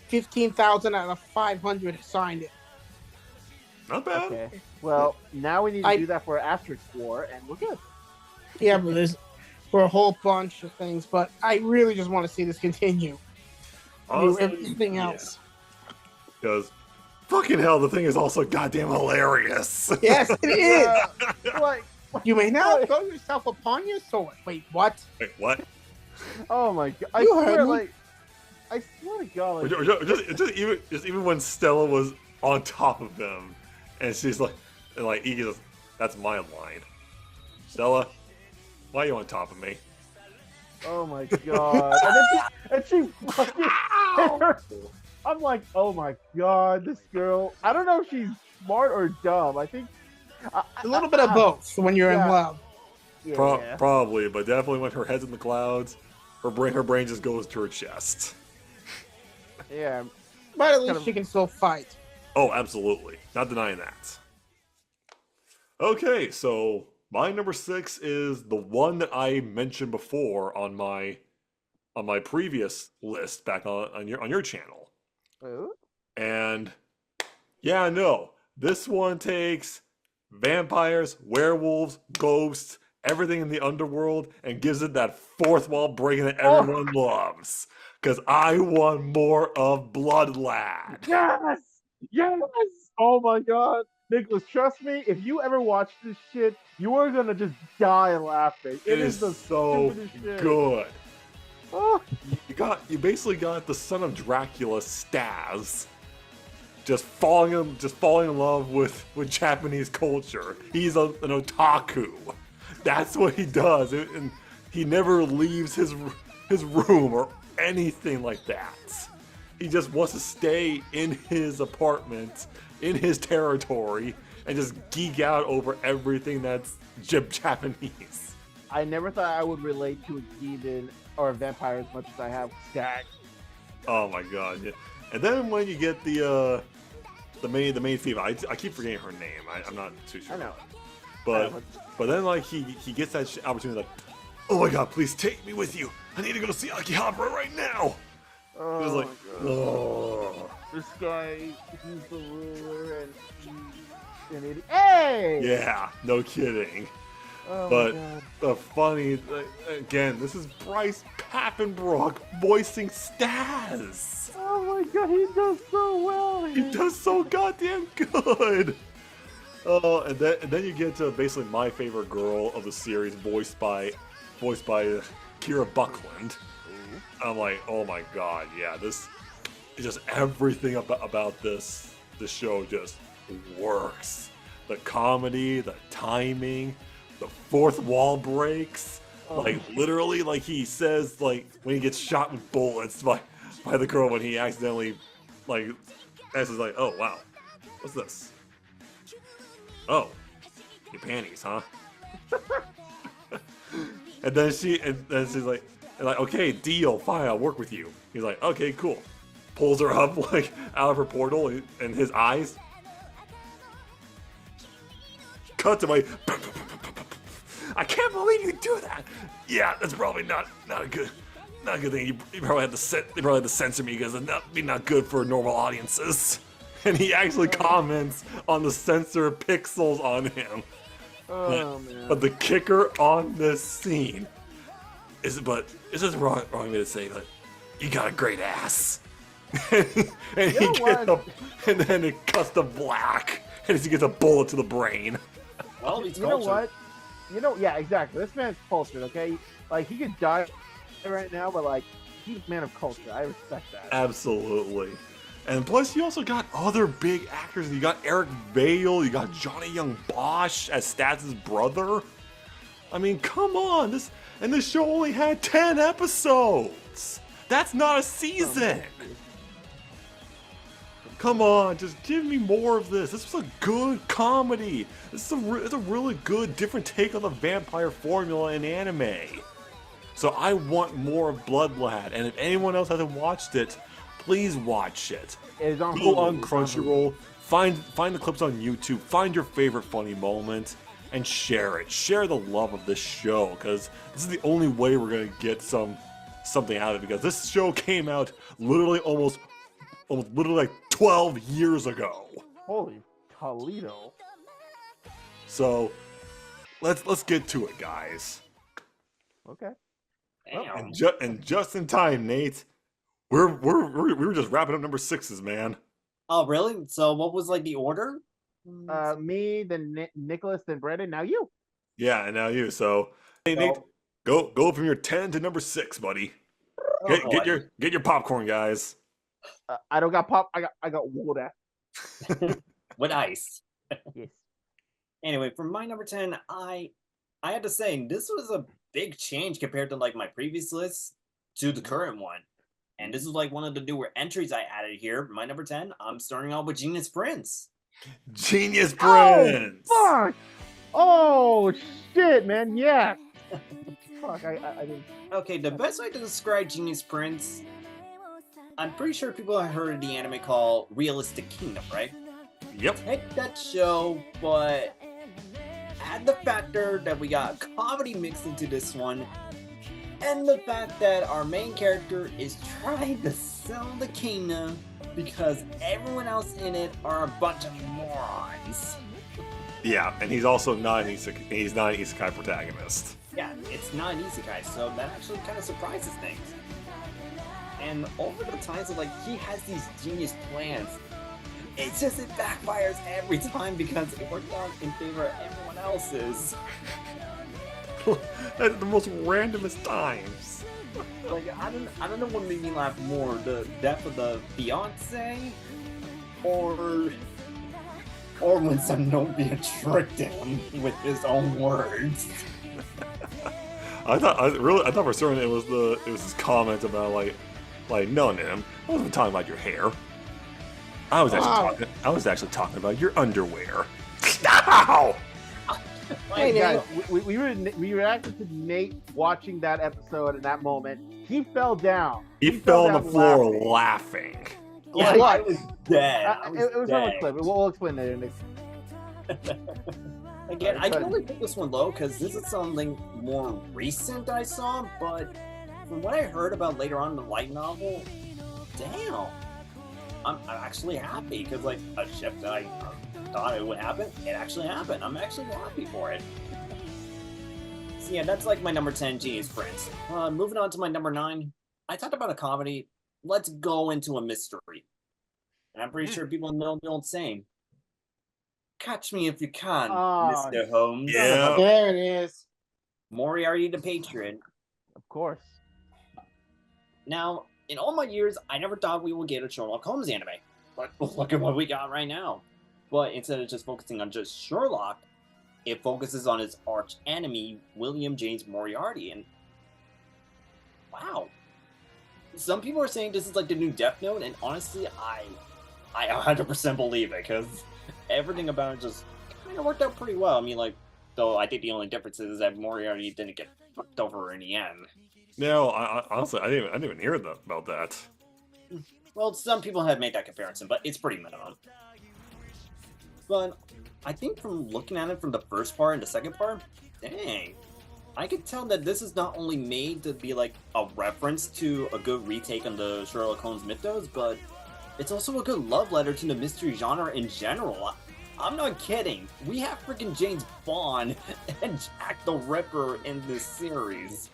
15,000 out of 500 signed it. Not bad. Okay. Well, now we need to do that for Asterisk War, and we're good. Yeah, but there's for a whole bunch of things. But I really just want to see this continue. Honestly, everything else. Because fucking hell, the thing is also goddamn hilarious. Yes, it is. Like, you may now throw yourself upon your sword. Wait, what? Wait, what? Oh my god! I swear to God, just even when Stella was on top of them, and she's like Iggy goes, "That's my line." Stella, why are you on top of me? oh my god! And she fucking. I'm like, oh my god, this girl. I don't know if she's smart or dumb. I think a little bit of both when you're in love. Yeah. Probably, but definitely when her head's in the clouds, her brain just goes to her chest. Yeah. But at least she can still fight. Oh, absolutely. Not denying that. Okay, so my number 6 is the one that I mentioned before on my previous list back on your channel. Ooh. And yeah, no. This one takes vampires, werewolves, ghosts, everything in the underworld, and gives it that fourth wall breaking that Oh. everyone loves. Because I want more of Blood Lad. Yes! Yes! Oh my god. Nicholas, trust me, if you ever watch this shit, you are gonna just die laughing. It It is is the so stupidest shit. good. Oh. You basically got the son of Dracula, Stas, just falling in love with Japanese culture. He's an otaku. That's what he does, and he never leaves his room or anything like that. He just wants to stay in his apartment, in his territory, and just geek out over everything that's Japanese. I never thought I would relate to a demon or a vampire as much as I have with Stag. Oh my god! Yeah. And then when you get the main female, I keep forgetting her name. I'm not too sure. I know. But then like he gets that opportunity like, oh my god, please take me with you. I need to go see Akihabara right now. Oh, It was like, my God. oh. This guy, he's the ruler, and he's an idiot. Hey! Yeah, no kidding. Oh But my God. the funny, again, this is Bryce Papenbrock voicing Stas. Oh my God, he does so well. He does so goddamn good. Oh, and then you get to basically my favorite girl of the series, voiced by Kira Buckland. I'm like, oh my god, yeah, this is just everything about this show just works. The comedy, the timing, the fourth wall breaks. Like literally, like he says, like when he gets shot with bullets by the girl when he accidentally like is like, oh wow, what's this? Oh, your panties, huh? and then she's like, okay, deal, fine, I'll work with you. He's like, okay, cool. Pulls her up like out of her portal, and his eyes cut to my. I can't believe you do that. Yeah, that's probably not a good thing. You probably had to censor me because it'd be not good for normal audiences. And he actually comments on the censor pixels on him. Oh man. But the kicker on this scene is, this is wrong of me to say, but you got a great ass. and he gets and then it cuts to black, and he gets a bullet to the brain. Well, he's You know what? Yeah, exactly. This man's cultured, okay? Like, he could die right now, but, like, he's a man of culture. I respect that. Absolutely. And plus, you also got other big actors. You got Eric Vale, you got Johnny Young Bosch as Stats' brother. I mean, come on. This show only had 10 episodes. That's not a season. Come on, just give me more of this. This was a good comedy. It's a really good, different take on the vampire formula in anime. So I want more of Blood Lad, and if anyone else hasn't watched it, please watch it. It's on Go Hulu. on It's Crunchyroll, find the clips on YouTube, find your favorite funny moment, and share it. Share the love of this show, because this is the only way we're gonna get something out of it. Because this show came out literally almost literally like 12 years ago. Holy Toledo. So let's get to it, guys. Okay. Damn. And just in time, Nate. We were just wrapping up number 6s, man. Oh, really? So what was like the order? Me, then Nicholas, then Brandon, now you. Yeah, and now you. So hey, Nate, go from your 10 to number 6, buddy. Get your popcorn, guys. I don't got pop. I got water. With ice. Yes. Anyway, for my number 10, I had to say this was a big change compared to like my previous list to the current one. And this is like one of the newer entries I added here. My number 10, I'm starting off with Genius Prince. Genius Prince. Oh, fuck. Oh, shit, man. Yeah. Fuck, I didn't. Okay, the best way to describe Genius Prince, I'm pretty sure people have heard of the anime called Realistic Kingdom, right? Yep. take that show, but add the factor that we got comedy mixed into this one, and the fact that our main character is trying to sell the kingdom because everyone else in it are a bunch of morons. Yeah, and he's also not an he's not an isekai protagonist. Yeah, it's not an isekai, so that actually kind of surprises things. And over the times of he has these genius plans, it's just it backfires every time because it worked out in favor of everyone else's. At the most randomest times. I don't know what made me laugh more, the death of the fiance, or when Zenobia tricked him with his own words. I thought for certain it was his comment about no, Nim, I wasn't talking about your hair. I was actually talking about your underwear. Ow! Hey, Guys, we reacted to Nate watching that episode in that moment. He fell down. He fell on the down floor laughing. Yeah, Like, I was dead. it was on the clip. We'll explain that in the Again, I can only put this one low because this is something more recent I saw, but from what I heard about later on in the light novel, damn, I'm actually happy because a shift that I thought it would happen, it actually happened. I'm actually happy for it. So yeah, that's my number 10 Genius Prince. Moving on to my number 9, I talked about a comedy. Let's go into a mystery. And I'm pretty sure people know the old saying, catch me if you can, Oh, Mr. Holmes. Yeah. There it is. Moriarty the Patriot. Of course. Now, in all my years, I never thought we would get a Sherlock Holmes anime. But look at what we got right now. But instead of just focusing on just Sherlock, it focuses on his arch enemy, William James Moriarty. And wow. Some people are saying this is the new Death Note, and honestly, I 100% believe it, because everything about it just kind of worked out pretty well. I mean, though I think the only difference is that Moriarty didn't get fucked over in the end. No, honestly, I didn't even hear about that. Well, some people have made that comparison, but it's pretty minimum. But I think from looking at it from the first part and the second part, dang, I could tell that this is not only made to be a reference to a good retake on the Sherlock Holmes mythos, but it's also a good love letter to the mystery genre in general. I'm not kidding. We have freaking James Bond and Jack the Ripper in this series.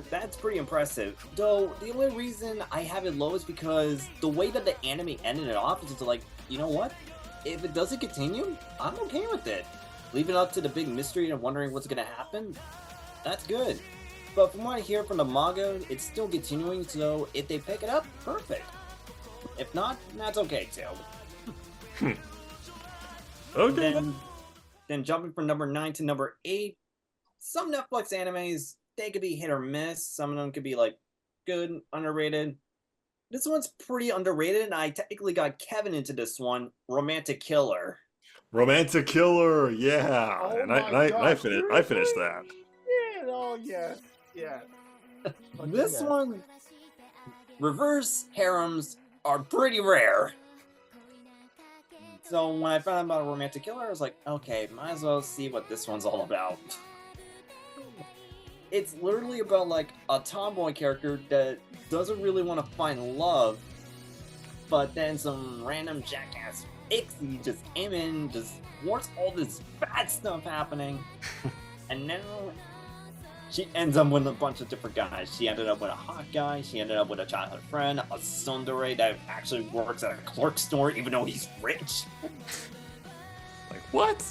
That's pretty impressive. Though, the only reason I have it low is because the way that the anime ended it off is just you know what? If it doesn't continue, I'm okay with it. Leave it up to the big mystery and wondering what's gonna happen, that's good. But from what I hear from the manga, it's still continuing, so if they pick it up, perfect. If not, that's okay too. Okay. Then jumping from number 9 to number 8, some Netflix animes, they could be hit or miss. Some of them could be good, underrated. This one's pretty underrated, and I technically got Kevin into this one, Romantic Killer. Romantic Killer, yeah. Oh and my I God, I finished that. Yeah, oh yeah, yeah. This one, reverse harems are pretty rare. So when I found out about Romantic Killer, I was like, okay, might as well see what this one's all about. It's literally about a tomboy character that doesn't really want to find love, but then some random jackass pixie just came in, just wants all this bad stuff happening, and now she ends up with a bunch of different guys. She ended up with a hot guy, she ended up with a childhood friend, a tsundere that actually works at a clerk store even though he's rich. What?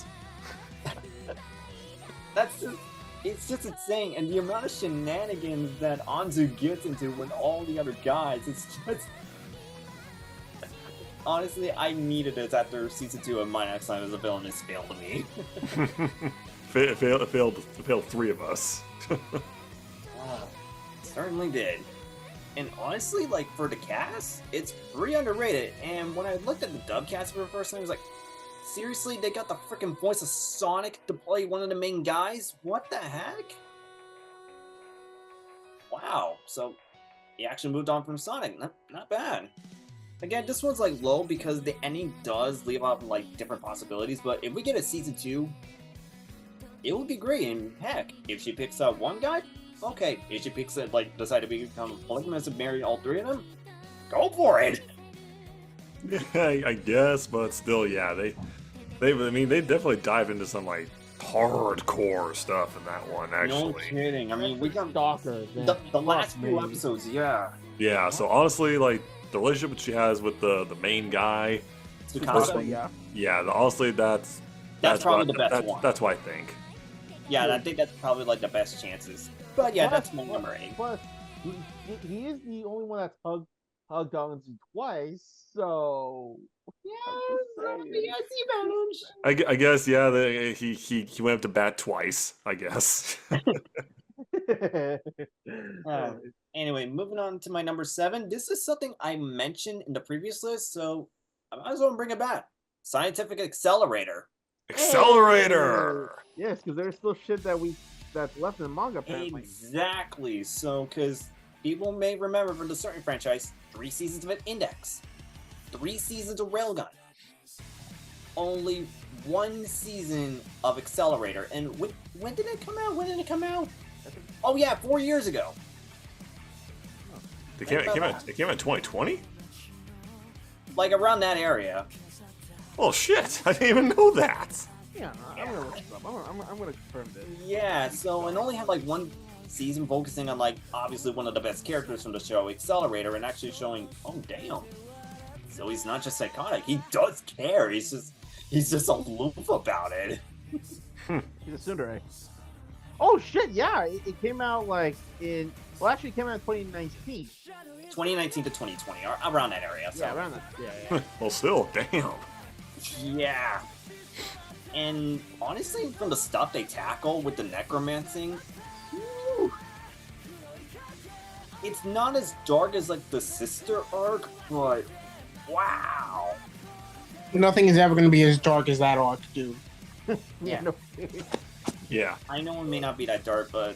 It's just insane, and the amount of shenanigans that Anzu gets into with all the other guys, it's just... Honestly, I needed this after season 2 of My Next Time as a Villain has failed me. failed 3 of us. Certainly did. And honestly, for the cast, it's pretty underrated. And when I looked at the dub cast for the first time, I was like, seriously, they got the freaking voice of Sonic to play one of the main guys? What the heck? Wow. So, he actually moved on from Sonic. Not bad. Again, this one's like low because the ending does leave out like different possibilities. But if we get a season 2, it would be great. And heck, if she picks up one guy, okay. If she picks it, like, decide to become polygamous and marry all 3 of them, go for it. I guess, but still, yeah, I mean, they definitely dive into some like hardcore stuff in that one. No Actually, kidding. I mean, we got Stalkers. the last few episodes. Yeah. yeah. So honestly, like the relationship she has with the main guy, Tsukasa, yeah, honestly, that's probably what, the best one. That's what I think. Yeah, I think that's probably like the best chances. But yeah, Plus- that's my number 8. Plus, he is the only one that's hugged Donaldson twice, so I guess, yeah. He went up to bat twice. I guess. Anyway, moving on to my number 7. This is something I mentioned in the previous list, so I might as well bring it back. Scientific Accelerator. Accelerator. Yes, because there's still shit that's left in the manga. Apparently. Exactly. So, because people may remember from the certain franchise, 3 seasons of an Index, 3 seasons of Railgun, only 1 season of Accelerator. And when did it come out? When did it come out? Oh yeah, 4 years ago. It came out in 2020. Like around that area. Oh shit! I didn't even know that. Yeah, I'm gonna look this up. I'm gonna confirm this. Yeah, so it only had like 1 season focusing on like obviously one of the best characters from the show, Accelerator, and actually showing, oh damn. So he's not just psychotic, he does care. He's just aloof about it. He's a tsundere. Oh shit! Yeah, it came out like it came out in 2019. 2019 to 2020, or around that area. So. Yeah, around that. Yeah. Well, still, damn. Yeah. And honestly, from the stuff they tackle with the necromancing, whew, it's not as dark as like the sister arc, but wow. Nothing is ever going to be as dark as that arc, dude. Yeah. No. Yeah. I know it may not be that dark, but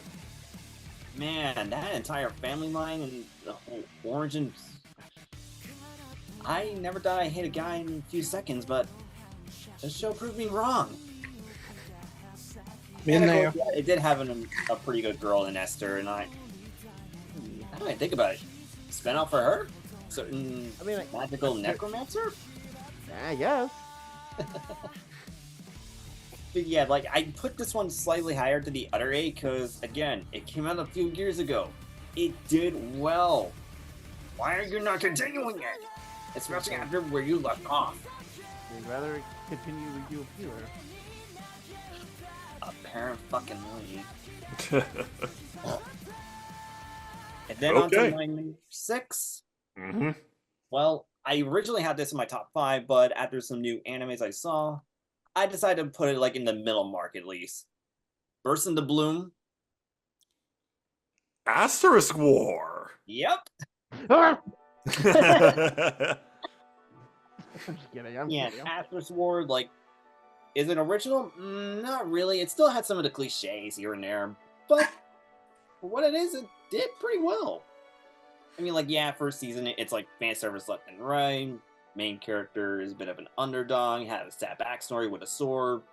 man, that entire family line and the whole origin. I never thought I'd hit a guy in a few seconds, but this show proved me wrong. Been And of there. course, yeah, it did have a pretty good girl in Esther, and I didn't think about it. Spin off for her? Certain I mean, like, magical necromancer? I guess. But yeah, like, I put this one slightly higher to the other 8 because, again, it came out a few years ago. It did well. Why are you not continuing it? Especially after where you left off. I'd rather continue review of Healer. Apparent fucking way. And then on Okay. to my number 6. Mm-hmm. Well, I originally had this in my top 5, but after some new animes I saw, I decided to put it like in the middle mark at least. Burst into Bloom. Asterisk War. Yep. I'm just kidding. I'm Yeah, kidding. Asterisk War, like, is it original? Not really. It still had some of the cliches here and there, but for what it is, it did pretty well. I mean, like, yeah, first season, it's like fan service left and right. Main character is a bit of an underdog, had a sad backstory with a sword.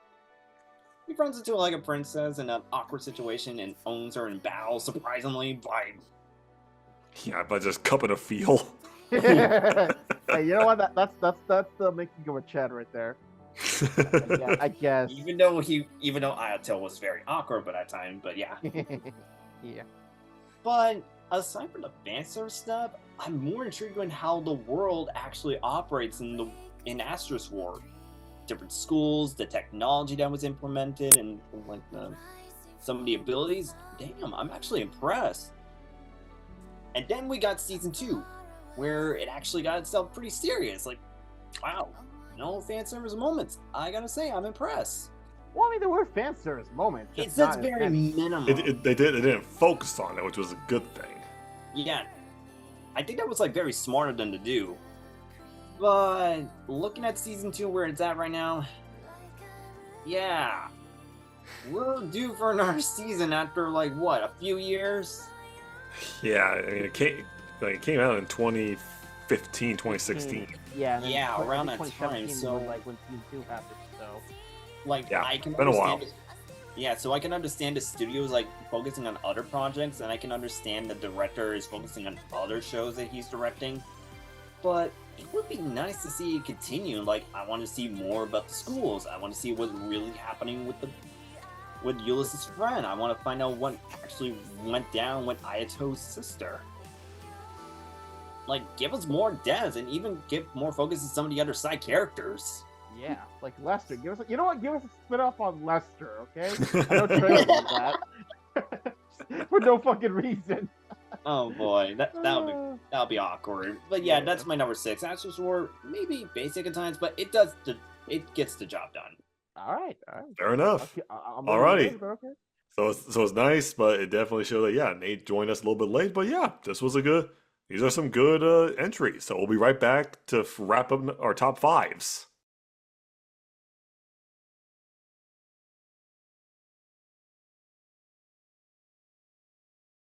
He runs into like a princess in an awkward situation and owns her and bows surprisingly by. Yeah, but just cupping a feel. Hey, you know what? That's the making of a Chad right there. Yeah, I guess. Even though Ayato was very awkward by that time, but yeah. Yeah. But aside from the fan service stuff, I'm more intrigued in how the world actually operates in Asterisk War. Different schools, the technology that was implemented, and like some of the abilities. Damn, I'm actually impressed. And then we got season 2, where it actually got itself pretty serious. Like, wow, no fan service moments. I gotta say, I'm impressed. Well, I mean, there were fan service moments. It's just just not as very many. minimal. They didn't focus on it, which was a good thing. Yeah, I think that was like very smart of them to do. But looking at season 2 where it's at right now, yeah, we're due for another season after like what, a few years? Yeah, I mean, it came out in 2015, 2015, 2016. Yeah, and then Yeah, I around think that time, 2017 so- was like when season 2 happened. So Like Yeah, I can been a while. understand. Yeah, so I can understand the studios like focusing on other projects, and I can understand the director is focusing on other shows that he's directing. But it would be nice to see it continue. Like I want to see more about the schools. I want to see what's really happening with Ulysses' friend. I want to find out what actually went down with Ayato's sister. Like, give us more deaths and even give more focus to some of the other side characters. yeah, like Lester, give us. You know what? Give us a spin off on Lester, okay? I know Trey wants that for no fucking reason. Oh boy, that'll be awkward. But yeah, Yeah. that's my number 6. Astro Sword, maybe basic at times, but it gets the job done. All right. Fair enough. I'm Alrighty. but okay. So it's nice, but it definitely showed that, yeah, Nate joined us a little bit late. But yeah, these are some good entries. So we'll be right back to wrap up our top 5s.